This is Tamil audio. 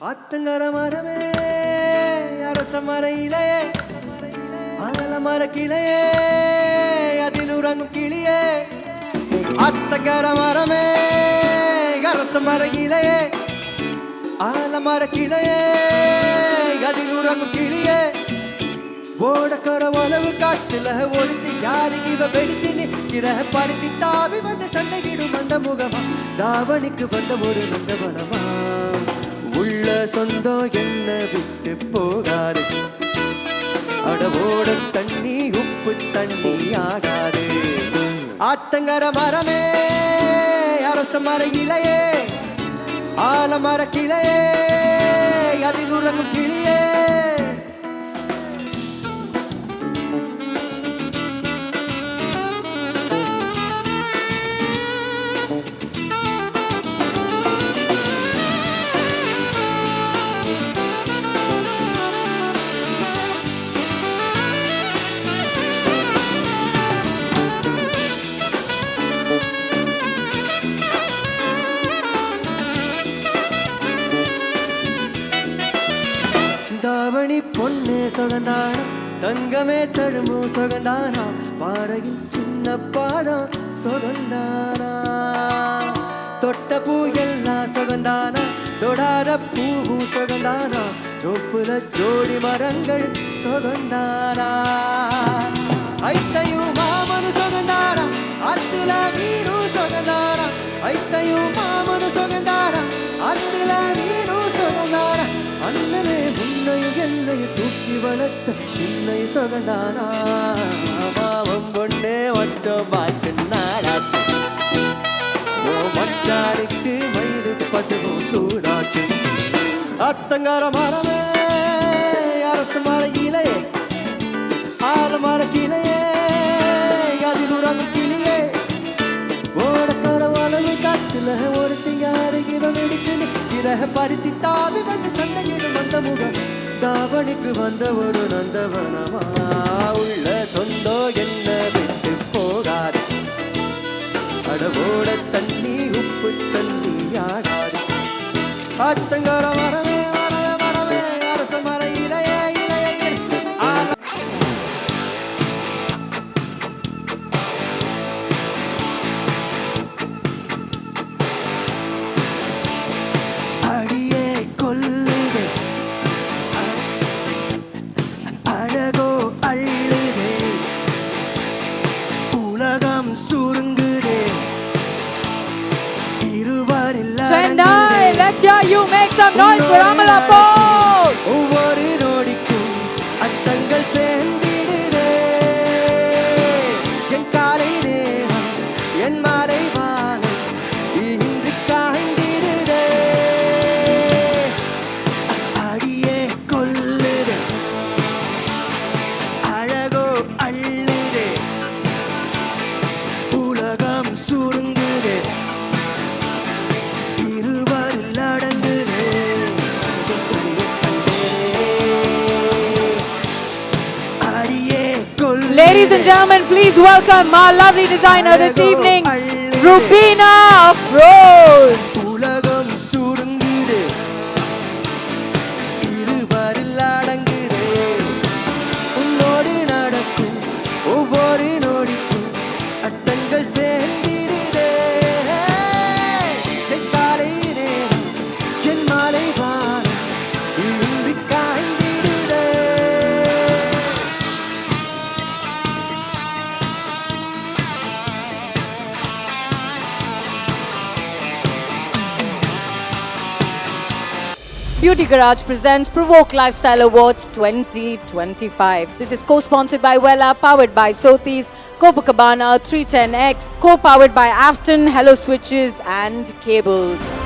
ஆத்தங்கர மரமே அரச மரையிலே ஆல மர கிளையே அதில் உறங்கும் கிளியே ஆத்தங்கர மரமே அரச மரையிலே ஆல மர கிளையே அதில் உறங்கும் கிளியே ஓடக்கர உழவு காட்டுல ஒருத்தி யாருக்கு இவ வெடிச்சு நிற்கிற பருத்தி தாவி வந்து சண்டைகிடும் அந்த முகமா தாவணிக்கு வந்த ஒரு நந்தவனமா உள்ள சொந்தம் என்ன விட்டு போகாது அடவோட தண்ணி உப்பு தண்ணி ஆகாது ஆத்தங்கர மரமே அரச மர இலையே ஆல மர கிளையே அதில் உறங்கும் கிளியே தாவணி பொண்ணு சொகந்தானா தங்கமே தழுமு சொகந்தானா பாறையில் சின்ன பாதம் சொகந்தானா தொட்ட பூ எல்லாம் சொகந்தானா தொடாத பூவும் சொகந்தானா சொப்புல ஜோடி மரங்கள் சொகந்தானா ஐத்தையும் மாமனு சொகந்தானா அத்துல மீனு சொகந்தானா ஐத்தையும் மாமனு சொகந்தானா அத்துல மீனு சொகந்தானா அண்ணனே உன்னையும் என்னையும் தூக்கி வளர்த்த இன்னை சொகந்தானா மாவம் பொண்ணே வச்சோம் பார்த்து நாடாச்சு ஓ மச்சானுக்கு மயிறு பசுவும் தூடாச்சு அத்தங்கார மரமே அரசு மர இலையே ஆல மர கிளையே அதில் உறங்கும் கிளியே ஓடக்கர வளவு காத்துல ஒருத்தி யாருக்கு இவ வெடிச்சு நிற்கிற பருத்தி தாவி வந்து சண்டையிடும் அந்த முகம் தாவணிக்கு வந்த ஒரு நந்தவனமா உள்ள சொந்தம் என்ன விட்டு போகாது அடவோட தண்ணி உப்பு தண்ணி ஆகாது அத்தங்கர மரமே மரமே மரமே அரச மர இலையே இலையே அடியே கொல்லுதே அழகோ அள்ளுதே உலகம் சுருங்குதே இருவரில் Chennai, let's hear you make some noise for Amalappo. ஒவ்வொரு நொடிக்கும் அத்தங்கள் சேர்ந்திடுதே என் காலை நேரம் என் மாலை வானம் இன்று காய்ந்திடுதே அடியே கொல்லுதே அழகோ அள்ளுதே உலகம் சுருங்குதே இருவரில் அடங்குதே அடியே கொல்லுதே Ladies and gentlemen, please welcome our lovely designer this evening, Rubina Afroz. உலகம் சுருங்குதே இருவரில் அடங்குதே உன்னோடு நடக்கும் ஒவ்வொரு நொடிக்கும் அட்டங்கள் சேர்ந்திடுதே என் காலை நேரம் என் மாலை வானம் இன்று காய்ந்திடுதே Beauty Garage presents Provoke Lifestyle Awards 2025. This is co-sponsored by Wella, powered by Sothis, Copacabana, 310X, co-powered by Afton, Hello Switches and Cables.